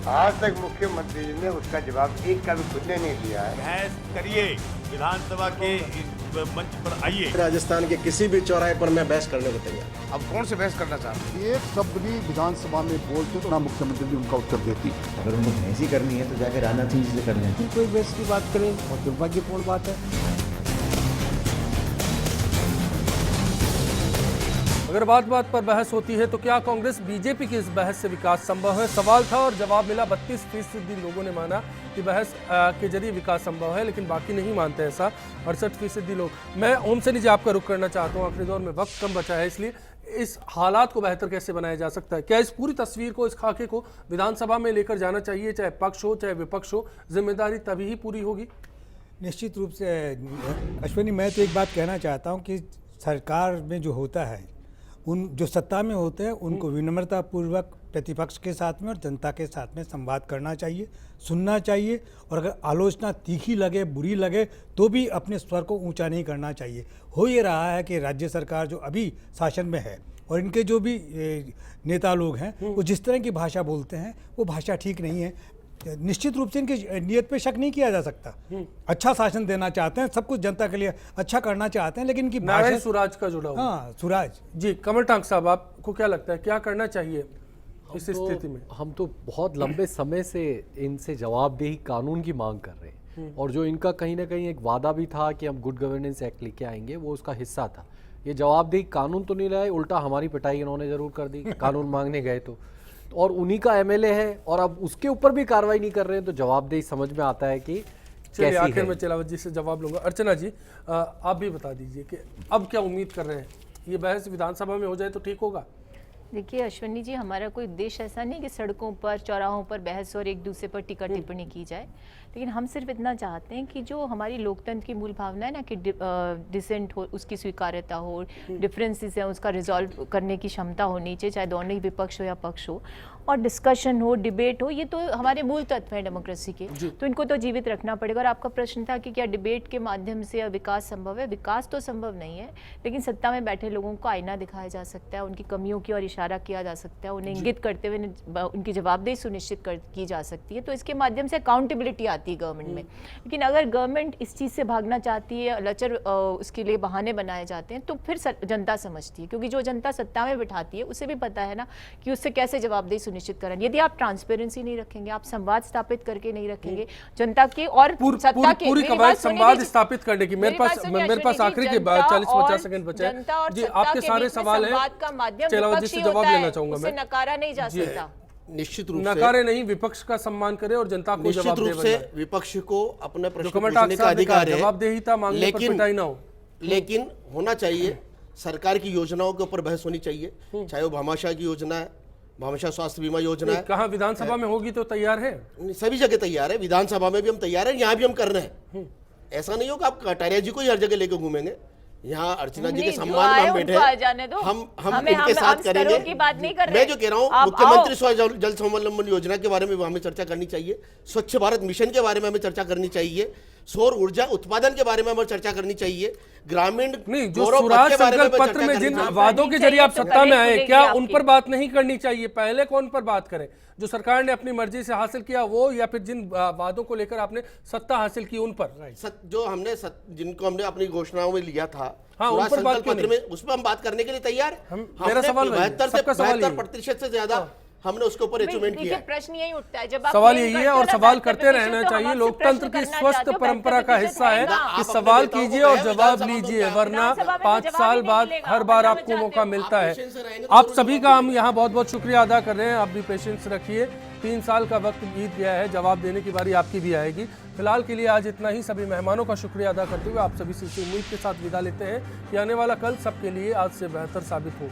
आज तक मुख्यमंत्री जी ने उसका जवाब एक का भी खुद ने नहीं दिया है। बहस करिए, विधानसभा के इस मंच पर आइए। राजस्थान के किसी भी चौराहे पर मैं बहस करने को तैयार। अब कौन से बहस करना चाहते हैं? एक शब्द भी विधानसभा में बोलते तो ना मुख्यमंत्री जी उनका उत्तर देती। अगर उनको बहस ही करनी है तो जाकर राजनाथ सिंह जी से कर लें। कोई बहस की बात करें और दुर्भाग्यपूर्ण बात है। अगर बात बात पर बहस होती है तो क्या कांग्रेस बीजेपी की इस बहस से विकास संभव है? सवाल था और जवाब मिला। 32% लोगों ने माना कि बहस के जरिए विकास संभव है, लेकिन बाकी नहीं मानते ऐसा। 68% लोग। मैं ओम सैनी जी आपका रुख करना चाहता हूँ। आखिरी दौर में वक्त कम बचा है, इसलिए इस हालात को बेहतर कैसे बनाया जा सकता है? क्या इस पूरी तस्वीर को, इस खाके को विधानसभा में लेकर जाना चाहिए, चाहे पक्ष हो चाहे विपक्ष हो? जिम्मेदारी तभी ही पूरी होगी। निश्चित रूप से अश्विनी, मैं तो एक बात कहना चाहता हूं कि सरकार में जो होता है, उन जो सत्ता में होते हैं उनको विनम्रतापूर्वक प्रतिपक्ष के साथ में और जनता के साथ में संवाद करना चाहिए, सुनना चाहिए, और अगर आलोचना तीखी लगे, बुरी लगे तो भी अपने स्वर को ऊंचा नहीं करना चाहिए। हो ये रहा है कि राज्य सरकार जो अभी शासन में है और इनके जो भी नेता लोग हैं वो जिस तरह की भाषा बोलते हैं वो भाषा ठीक नहीं है। निश्चित रूप से इनकी नीयत पे शक नहीं किया जा सकता। अच्छा शासन देना चाहते हैं, सब कुछ जनता के लिए अच्छा करना चाहते हैं, लेकिन इनकी भाषा सुराज का जुड़ा हुआ। हाँ, सुराज जी। कमल टांक साहब, आपको क्या लगता है क्या करना चाहिए इस स्थिति में? हम तो बहुत लंबे समय से इनसे जवाबदेही कानून की मांग कर रहे हैं, और जो इनका कहीं ना कहीं एक वादा भी था कि हम गुड गवर्नेंस एक्ट लेके आएंगे, वो उसका हिस्सा था। ये जवाबदेही कानून तो नहीं लाए, उल्टा हमारी पिटाई इन्होंने जरूर कर दी कानून मांगने गए तो। और उन्हीं का एमएलए है और अब उसके ऊपर भी कार्रवाई नहीं कर रहे हैं, तो जवाबदेही समझ में आता है कि चलिए आखिर में चिलावत जी से जवाब लूंगा। अर्चना जी, आप भी बता दीजिए कि अब क्या उम्मीद कर रहे हैं? ये बहस विधानसभा में हो जाए तो ठीक होगा? देखिए अश्विनी जी, हमारा कोई उद्देश्य ऐसा नहीं कि सड़कों पर चौराहों पर बहस और एक दूसरे पर टिक्का टिप्पणी की जाए, लेकिन हम सिर्फ इतना चाहते हैं कि जो हमारी लोकतंत्र की मूल भावना है ना कि डिसेंट हो, उसकी स्वीकार्यता हो, डिफरेंसेस हैं उसका रिजॉल्व करने की क्षमता होनी चाहिए, चाहे दोनों ही विपक्ष हो या पक्ष हो, और डिस्कशन हो, डिबेट हो, ये तो हमारे मूल तत्व हैं डेमोक्रेसी के, तो इनको तो जीवित रखना पड़ेगा। और आपका प्रश्न था कि क्या डिबेट के माध्यम से विकास संभव है? विकास तो संभव नहीं है, लेकिन सत्ता में बैठे लोगों को आईना दिखाया जा सकता है, उनकी कमियों की ओर इशारा किया जा सकता है, उन्हें इंगित करते हुए उनकी जवाबदेही सुनिश्चित की जा सकती है। तो इसके माध्यम से अकाउंटेबिलिटी आती है गवर्नमेंट में। लेकिन अगर गवर्नमेंट इस चीज़ से भागना चाहती है, लचर उसके लिए बहाने बनाए जाते हैं, तो फिर जनता समझती है, क्योंकि जो जनता सत्ता में बिठाती है उसे भी पता है ना कि उससे कैसे जवाबदेही सुनिश्चित करें। यदि आप ट्रांसपेरेंसी नहीं रखेंगे, आप संवाद स्थापित करके नहीं रखेंगे जनता की और सत्ता की पूरी कवायद संवाद स्थापित करने की। मेरे पास आखिरी के 40-50 सेकंड बचे हैं जी। आपके सारे सवाल हैं, चलो जिससे जवाब लेना चाहूंगा मैं। नकारा नहीं जा सकता। निश्चित रूप से नकारे नहीं, विपक्ष का सम्मान करे और जनता को निश्चित रूप से विपक्ष को अपने प्रश्न पूछने का अधिकार है, जवाबदेहीता मांगने पर पिटाई ना हो। लेकिन होना चाहिए, सरकार की योजनाओं के ऊपर बहस होनी चाहिए, चाहे वो भामाशाह की योजना है, भामाशाह स्वास्थ्य बीमा योजना है। कहाँ विधानसभा में होगी तो तैयार है? सभी जगह तैयार है, विधानसभा में भी हम तैयार हैं, यहाँ भी हम कर रहे हैं। ऐसा नहीं हो कि आप कटारिया जी को ही हर जगह लेकर घूमेंगे। यहाँ अर्चना जी के सम्मान में हम बैठे हैं, हम इनके साथ करेंगे। मैं जो कह रहा हूँ, मुख्यमंत्री स्वच्छ जल स्वावलंबन योजना के बारे में हमें चर्चा करनी चाहिए, स्वच्छ भारत मिशन के बारे में हमें चर्चा करनी चाहिए, सौर ऊर्जा उत्पादन के बारे में हमें चर्चा करनी चाहिए, ग्रामीण नहीं, जो स्वराज संकल्प पत्र में जिन वादों के जरिए आप सत्ता में आए, क्या उन पर बात नहीं करनी चाहिए? पहले कौन पर बात करें? जो सरकार ने अपनी मर्जी से हासिल किया वो, या फिर जिन वादों को लेकर आपने सत्ता हासिल की उन पर? जो हमने जिनको हमने अपनी घोषणाओं में लिया था, हाँ, उन पर बात पत्र में, उस पर हम बात करने के लिए तैयार हैं। मेरा सवाल 72% से ज्यादा हमने उसके ऊपर अचीवमेंट किया। प्रश्न यही उठता है, जब सवाल यही है और सवाल करते रहना चाहिए। लोकतंत्र की स्वस्थ परंपरा का हिस्सा है कि सवाल कीजिए और जवाब लीजिए, वरना 5 साल बाद हर बार आपको मौका मिलता है। आप सभी का हम यहाँ बहुत बहुत शुक्रिया अदा कर रहे हैं। आप भी पेशेंस रखिए, 3 साल का वक्त बीत गया है, जवाब देने की बारी आपकी भी आएगी। फिलहाल के लिए आज इतना ही। सभी मेहमानों का शुक्रिया अदा करते हुए आप सभी से उम्मीद के साथ विदा लेते हैं कि आने वाला कल सबके लिए आज से बेहतर साबित हो।